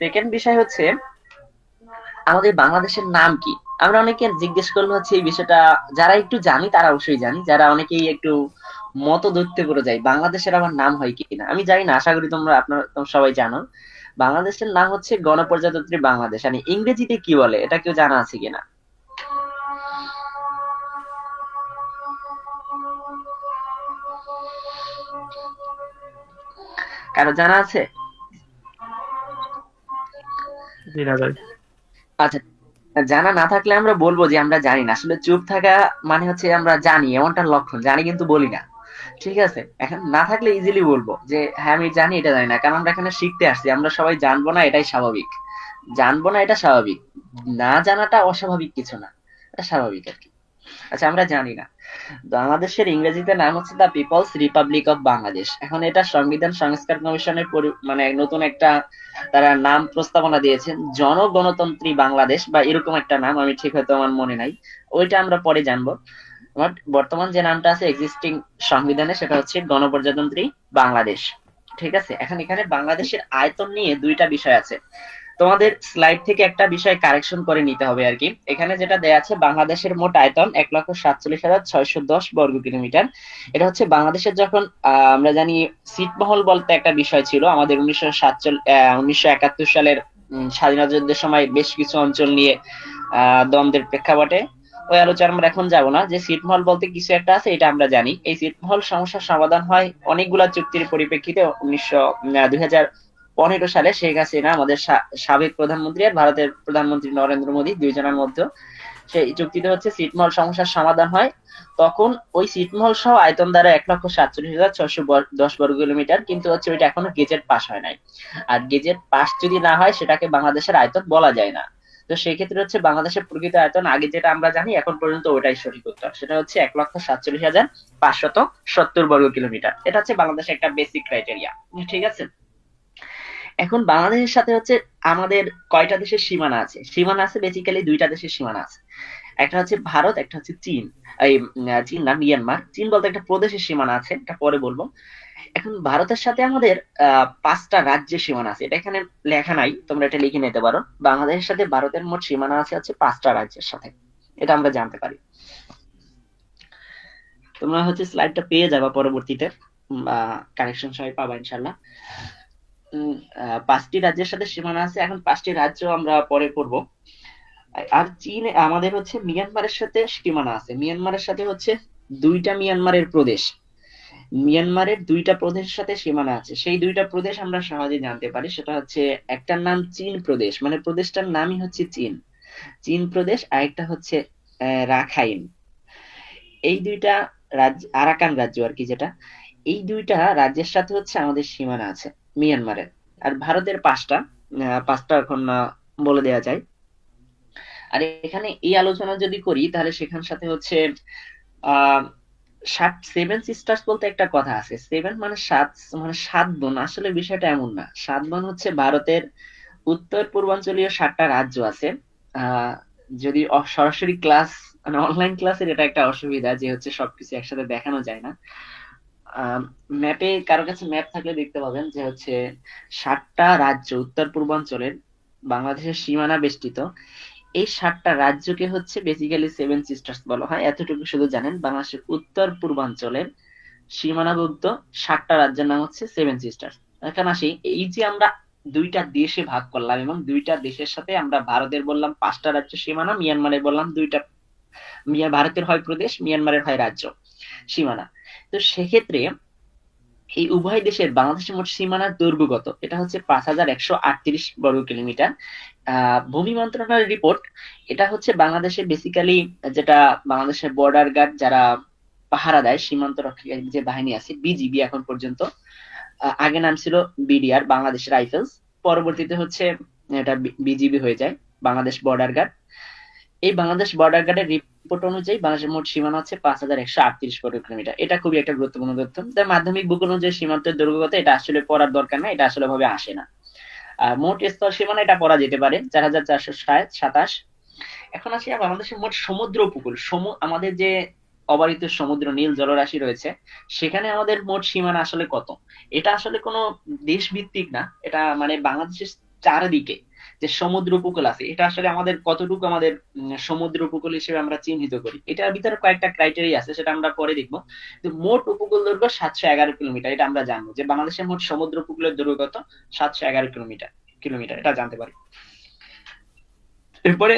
Second বিষয় হচ্ছে আমাদের বাংলাদেশের নাম কি। আমরা অনেকে জিজ্ঞেস করলে হচ্ছে এই বিষয়টা, যারা একটু জানি তারা অবশ্যই জানি, যারা অনেকেই একটু মতদৈত্য করে যায় বাংলাদেশের আবার নাম হয় কিনা আমি জানি না, আশা করি তোমরা সবাই জানো। বাংলাদেশের নাম হচ্ছে গণপ্রজাতন্ত্রী বাংলাদেশ। আর ইংরেজিতে কি বলে এটা কেউ জানা আছে কিনা? কারো জানা আছে? জি না ভাই। আচ্ছা, জানা না থাকলে আমরা বলবো যে আমরা জানি না। আসলে চুপ থাকা মানে হচ্ছে আমরা জানি এমনটা লক্ষণ, জানি কিন্তু বলি না। ঠিক আছে, এখন না থাকলে ইজিলি বলবো যে হ্যাঁ আমি জানি, এটা জানি না, কারণ আমরা এখানে শিখতে আসছি। আমরা সবাই জানবো না, এটাই স্বাভাবিক। জানবো না এটা স্বাভাবিক, না জানাটা অস্বাভাবিক কিছু না, এটা স্বাভাবিক আর কি। আচ্ছা, আমরা জানি না। বাংলাদেশের ইংরেজিতে নাম হচ্ছে the people's republic of Bangladesh. এখন এটা সংবিধান সংস্কার কমিশনের মানে নতুন একটা তারা নাম প্রস্তাবনা দিয়েছেন, জনগণতন্ত্রী বাংলাদেশ বা এরকম একটা নাম, আমি ঠিক হয়তো আমার মনে নাই, ওইটা আমরা পরে জানবো। বাট বর্তমান যে নামটা আছে এক্সিস্টিং সংবিধানে সেটা হচ্ছে গণপ্রজাতন্ত্রী বাংলাদেশ। ঠিক আছে, এখন এখানে বাংলাদেশের আয়তন নিয়ে দুইটা বিষয় আছে। তোমাদের স্লাইড থেকে একটা বিষয় কারেকশন করে নিতে হবে আর কি। এখানে যেটা দেয়া আছে বাংলাদেশের মোট আয়তন ১,৪৭,৬১০ বর্গ কিলোমিটার। এটা হচ্ছে বাংলাদেশের যখন আমরা জানি ছিটমহল বলতে একটা বিষয় ছিল আমাদের ১৯৭১ সালের স্বাধীনতা যুদ্ধের সময় বেশ কিছু অঞ্চল নিয়ে দ্বন্দ্বের প্রেক্ষাপটে। ওই আলোচনা আমরা এখন যাব না। যে ছিটমহল বলতে কিছু একটা আছে এটা আমরা জানি। এই ছিটমহল সমস্যার সমাধান হয় অনেকগুলা চুক্তির পরিপ্রেক্ষিতে ২০১৫ সালে শেখ হাসিনা আমাদের সাবেক প্রধানমন্ত্রী আর ভারতের প্রধানমন্ত্রী নরেন্দ্র মোদী দুইজনের মধ্যে সেই চুক্তিতে হচ্ছে ছিটমহল সমস্যার সমাধান হয়। তখন ওই ছিটমহল সহ আয়তন দ্বারা ১,৪৭,৬১০ বর্গ কিলোমিটার, কিন্তু হচ্ছে ওইটা এখনো গেজেট পাস হয় নাই। আর গেজেট পাস যদি না হয় সেটাকে বাংলাদেশের আয়তন বলা যায় না। তো সেই ক্ষেত্রে হচ্ছে বাংলাদেশের প্রকৃত আয়তন আগে যেটা আমরা জানি এখন পর্যন্ত ওটাই সঠিক উত্তর, সেটা হচ্ছে ১,৪৭,৫৭০ বর্গ কিলোমিটার। এটা হচ্ছে বাংলাদেশের একটা বেসিক ক্রাইটেরিয়া। ঠিক আছে, এখন বাংলাদেশের সাথে হচ্ছে আমাদের কয়টা দেশের সীমানা আছে? সীমানা আছে বেসিক্যালি দুইটা দেশের সীমানা আছে। একটা হচ্ছে ভারত, একটা হচ্ছে চীন। এই চীন না, মিয়ানমার। চীন বলতে একটা প্রদেশের সীমানা আছে, এটা পরে বলবো। এখন ভারতের সাথে আমাদের ৫টা রাজ্যের সীমানা আছে। এটা এখানে লেখা নাই, তোমরা এটা লিখে নিতে পারো। বাংলাদেশের সাথে ভারতের মোট সীমানা আছে হচ্ছে ৫টা রাজ্যের সাথে। এটা আমরা জানতে পারি। তোমরা হচ্ছে স্লাইডটা পেয়ে যাবা পরবর্তীতে, বা কানেকশন সবাই পাবা ইনশাল্লাহ। ৫টি রাজ্যের সাথে সীমানা আছে। এখন ৫টি রাজ্য আমরা পরে পড়বো। আর চীন আমাদের হচ্ছে মিয়ানমারের সাথে সীমানা আছে। মিয়ানমারের সাথে হচ্ছে দুইটা মিয়ানমারের প্রদেশ, মিয়ানমারের দুইটা প্রদেশের সাথে সীমানা আছে। সেই দুইটা প্রদেশ আমরা সহজে জানতে পারি। সেটা হচ্ছে একটার নাম চীন প্রদেশ, মানে প্রদেশটার নামই হচ্ছে চীন, চীন প্রদেশ। আরেকটা হচ্ছে রাখাইন। এই দুইটা রাজ্য, আরাকান রাজ্য আর কি যেটা, এই দুইটা রাজ্যের সাথে হচ্ছে আমাদের সীমানা আছে মিয়ানমারের। আর ভারতের ৫টা, ৫টা এখন বলে দেওয়া যায়। আর এখানে এই আলোচনা যদি করি তাহলে সেখান সাথে হচ্ছে আহ সেভেন সিস্টার্স বলতে একটা কথা আছে। সেভেন মানে সাত, মানে ৭ বোন। আসলে বিষয়টা এমন না। ৭ বোন হচ্ছে ভারতের উত্তর পূর্বাঞ্চলীয় ৭টা রাজ্য আছে। আহ যদি সরাসরি ক্লাস, মানে অনলাইন ক্লাসের এটা একটা অসুবিধা যে হচ্ছে সবকিছু একসাথে দেখানো যায় না। ম্যাপে কারো কাছে ম্যাপ থাকলে দেখতে পাবেন যে হচ্ছে ৭টা রাজ্য উত্তর পূর্বাঞ্চলের বাংলাদেশের সীমানা বেষ্টিত। এই ৭টা রাজ্যকে হচ্ছে বেসিক্যালি সেভেন সিস্টার্স বলা হয়। এতটুকু শুধু জানেন, বাংলাদেশের উত্তর পূর্বাঞ্চলের সীমানাবদ্ধ ৭টা রাজ্যের নাম হচ্ছে সেভেন সিস্টার্স। এখন আসি, এই যে আমরা দুইটা দেশে ভাগ করলাম এবং দুইটা দেশের সাথে আমরা ভারতের বললাম ৫টা রাজ্য সীমানা, মিয়ানমারের বললাম দুইটা, ভারতের হয় প্রদেশ, মিয়ানমারের হয় রাজ্য সীমানা। তো সেক্ষেত্রে এই উভয় দেশের বাংলাদেশের মোট সীমানার দৈর্ঘ্য কত? এটা হচ্ছে ৫,১৩৮ বর্গ কিলোমিটার। ভূমি মন্ত্রণালয়ের রিপোর্ট। এটা হচ্ছে বাংলাদেশে বেসিক্যালি যেটা বাংলাদেশের বর্ডার গার্ড যারা পাহারা দেয়, সীমান্ত রক্ষী যে বাহিনী আছে, বিজিবি এখন পর্যন্ত। আগে নাম ছিল বিডিআর, বাংলাদেশ রাইফেলস। পরবর্তীতে হচ্ছে এটা বিজিবি হয়ে যায়, বাংলাদেশ বর্ডার গার্ড। এই বাংলাদেশ বর্ডার গার্ডের রিপোর্ট অনুযায়ী বাংলাদেশের মোট সীমানা হচ্ছে ৫,১৩৮ বর্গ কিলোমিটার। এটা খুবই একটা গুরুত্বপূর্ণ তথ্য। তাই মাধ্যমিক বুক অনুযায়ী সীমান্তের দৈর্ঘ্য কত এটা আসলে পড়ার দরকার না, এটা আসলে ভাবে আসে না। মোট স্থল সীমানা এটা পড়া যেতে পারে, ৪,৪২৭। এখন আসি বাংলাদেশের মোট সমুদ্র উপকূল, আমাদের যে অবারিত সমুদ্র নীল জলরাশি রয়েছে, সেখানে আমাদের মোট সীমানা আসলে কত? এটা আসলে কোনো দেশ ভিত্তিক না, এটা মানে বাংলাদেশের চারদিকে যে সমুদ্র উপকূল আছে, এটা আসলে আমাদের কতটুকু আমাদের সমুদ্র উপকূল হিসেবে আমরা চিহ্নিত করি। এটার ভিতরে কয়েকটা ক্রাইটেরিয়া আছে, সেটা আমরা পরে দেখবো। মোট উপকূল দৈর্ঘ্য 711 কিলোমিটার, এটা আমরা জানবো যে বাংলাদেশের মোট সমুদ্র উপকূলের দৈর্ঘ্য কত, 711 কিলোমিটার কিলোমিটার, এটা জানতে পারি। এরপরে